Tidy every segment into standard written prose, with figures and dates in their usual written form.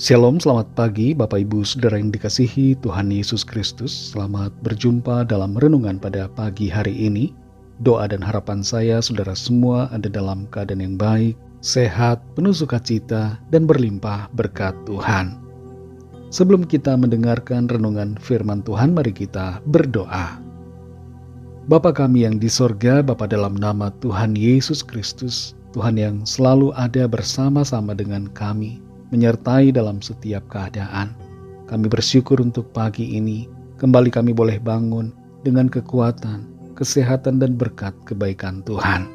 Shalom, selamat pagi Bapak Ibu Saudara yang dikasihi Tuhan Yesus Kristus. Selamat berjumpa dalam renungan pada pagi hari ini. Doa dan harapan saya saudara semua ada dalam keadaan yang baik, sehat, penuh sukacita, dan berlimpah berkat Tuhan. Sebelum kita mendengarkan renungan firman Tuhan, mari kita berdoa. Bapa kami yang di sorga, Bapa dalam nama Tuhan Yesus Kristus, Tuhan yang selalu ada bersama-sama dengan kami, menyertai dalam setiap keadaan. Kami bersyukur untuk pagi ini, kembali kami boleh bangun dengan kekuatan, kesehatan dan berkat kebaikan Tuhan.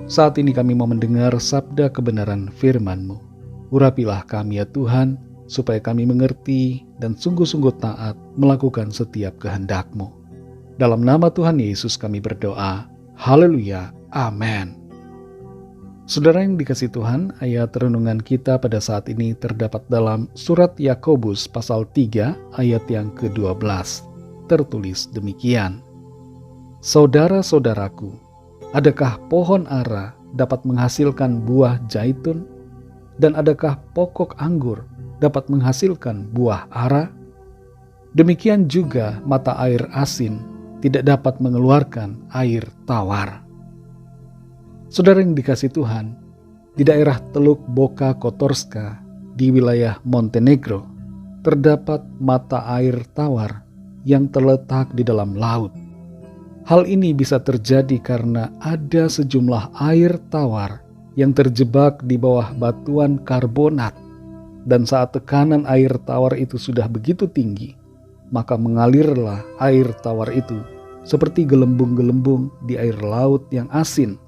Saat ini kami mau mendengar sabda kebenaran firman-Mu. Urapilah kami ya Tuhan, supaya kami mengerti dan sungguh-sungguh taat melakukan setiap kehendak-Mu. Dalam nama Tuhan Yesus kami berdoa. Haleluya. Amin. Saudara yang dikasihi Tuhan, ayat renungan kita pada saat ini terdapat dalam surat Yakobus pasal 3 ayat yang ke-12. Tertulis demikian. Saudara-saudaraku, adakah pohon ara dapat menghasilkan buah zaitun? Dan adakah pokok anggur dapat menghasilkan buah ara? Demikian juga mata air asin tidak dapat mengeluarkan air tawar. Saudara yang dikasihi Tuhan, di daerah Teluk Boka Kotorska di wilayah Montenegro terdapat mata air tawar yang terletak di dalam laut. Hal ini bisa terjadi karena ada sejumlah air tawar yang terjebak di bawah batuan karbonat, dan saat tekanan air tawar itu sudah begitu tinggi, maka mengalirlah air tawar itu seperti gelembung-gelembung di air laut yang asin,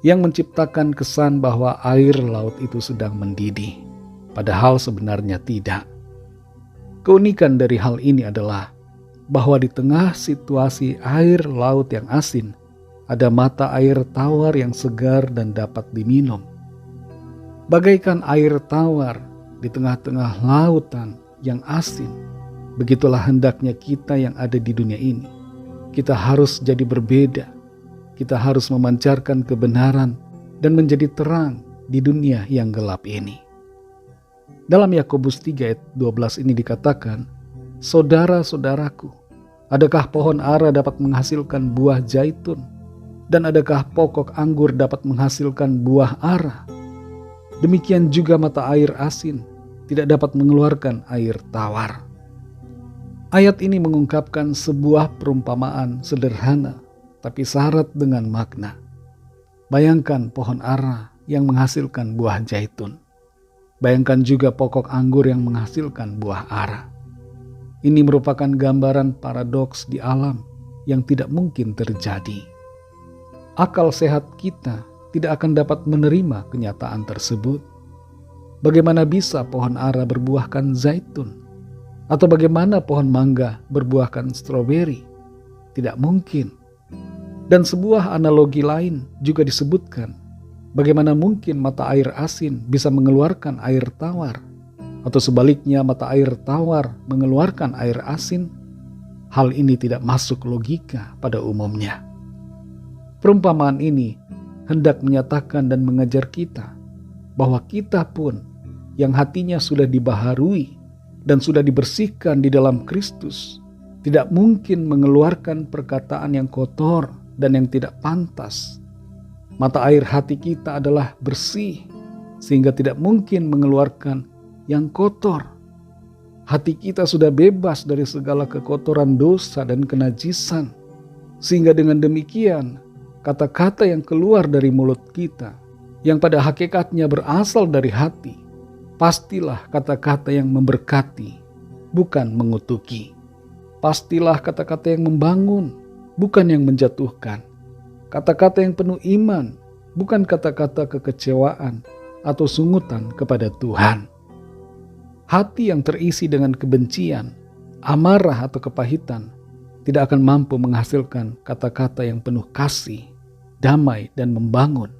yang menciptakan kesan bahwa air laut itu sedang mendidih, padahal sebenarnya tidak. Keunikan dari hal ini adalah bahwa di tengah situasi air laut yang asin, ada mata air tawar yang segar dan dapat diminum. Bagaikan air tawar di tengah-tengah lautan yang asin, begitulah hendaknya kita yang ada di dunia ini. Kita harus jadi berbeda. Kita harus memancarkan kebenaran dan menjadi terang di dunia yang gelap ini. Dalam Yakobus 3 ayat 12 ini dikatakan, saudara-saudaraku, adakah pohon ara dapat menghasilkan buah zaitun? Dan adakah pokok anggur dapat menghasilkan buah ara? Demikian juga mata air asin tidak dapat mengeluarkan air tawar. Ayat ini mengungkapkan sebuah perumpamaan sederhana tapi syarat dengan makna. Bayangkan pohon ara yang menghasilkan buah zaitun. Bayangkan juga pokok anggur yang menghasilkan buah ara. Ini merupakan gambaran paradoks di alam yang tidak mungkin terjadi. Akal sehat kita tidak akan dapat menerima kenyataan tersebut. Bagaimana bisa pohon ara berbuahkan zaitun? Atau bagaimana pohon mangga berbuahkan stroberi? Tidak mungkin. Dan sebuah analogi lain juga disebutkan. Bagaimana mungkin mata air asin bisa mengeluarkan air tawar? Atau sebaliknya mata air tawar mengeluarkan air asin? Hal ini tidak masuk logika pada umumnya. Perumpamaan ini hendak menyatakan dan mengajar kita bahwa kita pun yang hatinya sudah dibaharui dan sudah dibersihkan di dalam Kristus tidak mungkin mengeluarkan perkataan yang kotor dan yang tidak pantas. Mata air hati kita adalah bersih, sehingga tidak mungkin mengeluarkan yang kotor. Hati kita sudah bebas dari segala kekotoran dosa dan kenajisan, sehingga dengan demikian, kata-kata yang keluar dari mulut kita, yang pada hakikatnya berasal dari hati, pastilah kata-kata yang memberkati, bukan mengutuki. Pastilah kata-kata yang membangun, bukan yang menjatuhkan. Kata-kata yang penuh iman, bukan kata-kata kekecewaan atau sungutan kepada Tuhan. Hati yang terisi dengan kebencian, amarah atau kepahitan tidak akan mampu menghasilkan kata-kata yang penuh kasih, damai dan membangun.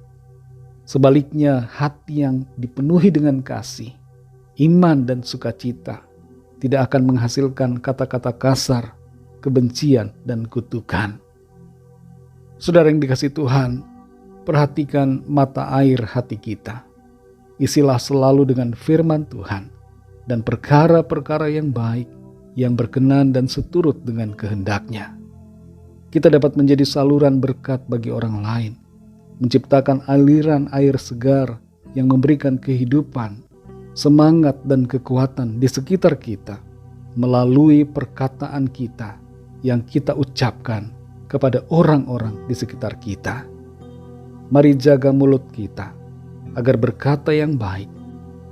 Sebaliknya, hati yang dipenuhi dengan kasih, iman dan sukacita tidak akan menghasilkan kata-kata kasar, kebencian dan kutukan. Saudara yang dikasihi Tuhan, perhatikan mata air hati kita. Isilah selalu dengan firman Tuhan dan perkara-perkara yang baik, yang berkenan dan seturut dengan kehendak-Nya. Kita dapat menjadi saluran berkat bagi orang lain, menciptakan aliran air segar yang memberikan kehidupan, semangat dan kekuatan di sekitar kita melalui perkataan kita yang kita ucapkan kepada orang-orang di sekitar kita. Mari jaga mulut kita agar berkata yang baik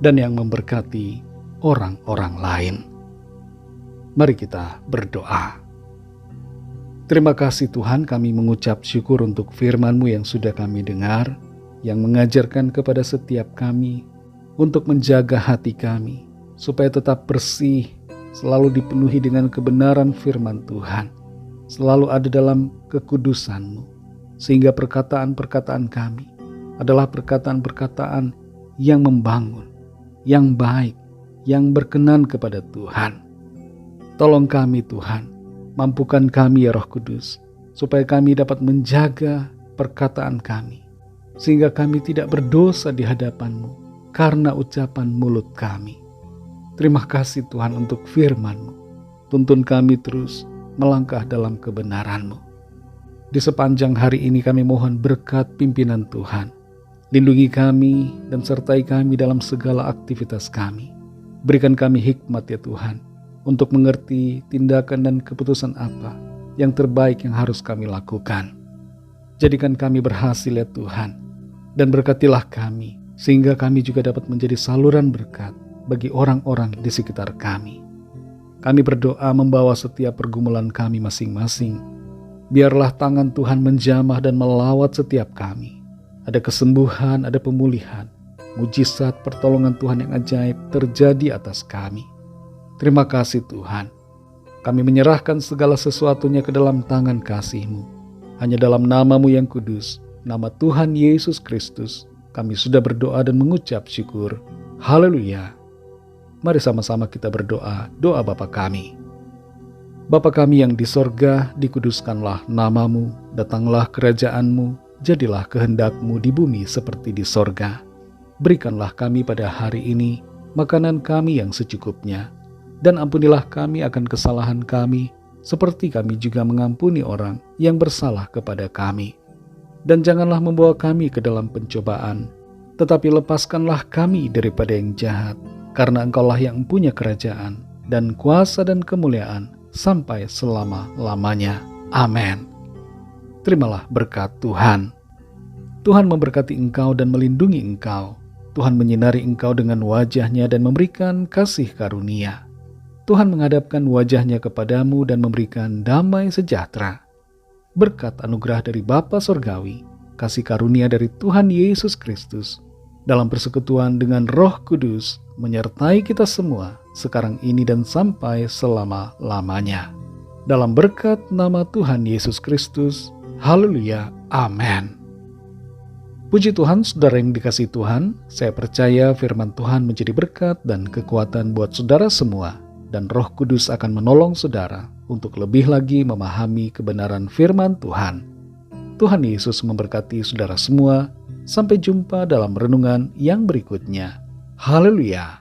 dan yang memberkati orang-orang lain. Mari kita berdoa. Terima kasih Tuhan, kami mengucap syukur untuk firman-Mu yang sudah kami dengar, yang mengajarkan kepada setiap kami untuk menjaga hati kami, supaya tetap bersih, selalu dipenuhi dengan kebenaran firman Tuhan, selalu ada dalam kekudusan-Mu, sehingga perkataan-perkataan kami adalah perkataan-perkataan yang membangun, yang baik, yang berkenan kepada Tuhan. Tolong kami Tuhan, mampukan kami ya Roh Kudus, supaya kami dapat menjaga perkataan kami, sehingga kami tidak berdosa di hadapan-Mu karena ucapan mulut kami. Terima kasih Tuhan untuk firman-Mu. Tuntun kami terus melangkah dalam kebenaran-Mu. Di sepanjang hari ini kami mohon berkat pimpinan Tuhan. Lindungi kami dan sertai kami dalam segala aktivitas kami. Berikan kami hikmat ya Tuhan, untuk mengerti tindakan dan keputusan apa yang terbaik yang harus kami lakukan. Jadikan kami berhasil ya Tuhan, dan berkatilah kami, sehingga kami juga dapat menjadi saluran berkat bagi orang-orang di sekitar kami. Kami berdoa membawa setiap pergumulan kami masing-masing. Biarlah tangan Tuhan menjamah dan melawat setiap kami. Ada kesembuhan, ada pemulihan, mujizat pertolongan Tuhan yang ajaib terjadi atas kami. Terima kasih Tuhan. Kami menyerahkan segala sesuatunya ke dalam tangan kasih-Mu. Hanya dalam nama-Mu yang kudus, nama Tuhan Yesus Kristus, kami sudah berdoa dan mengucap syukur. Haleluya. Mari sama-sama kita berdoa, doa Bapa kami. Bapa kami yang di sorga, dikuduskanlah nama-Mu, datanglah kerajaan-Mu, jadilah kehendak-Mu di bumi seperti di sorga. Berikanlah kami pada hari ini makanan kami yang secukupnya, dan ampunilah kami akan kesalahan kami, seperti kami juga mengampuni orang yang bersalah kepada kami. Dan janganlah membawa kami ke dalam pencobaan, tetapi lepaskanlah kami daripada yang jahat, karena Engkaulah yang punya kerajaan, dan kuasa dan kemuliaan, sampai selama-lamanya. Amin. Terimalah berkat Tuhan. Tuhan memberkati engkau dan melindungi engkau. Tuhan menyinari engkau dengan wajah-Nya dan memberikan kasih karunia. Tuhan menghadapkan wajah-Nya kepadamu dan memberikan damai sejahtera. Berkat anugerah dari Bapa Sorgawi, kasih karunia dari Tuhan Yesus Kristus, dalam persekutuan dengan Roh Kudus, menyertai kita semua, sekarang ini dan sampai selama-lamanya. Dalam berkat nama Tuhan Yesus Kristus, haleluya, amin. Puji Tuhan, saudara yang dikasihi Tuhan, saya percaya firman Tuhan menjadi berkat dan kekuatan buat saudara semua, dan Roh Kudus akan menolong saudara untuk lebih lagi memahami kebenaran firman Tuhan. Tuhan Yesus memberkati saudara semua. Sampai jumpa dalam renungan yang berikutnya. Haleluya.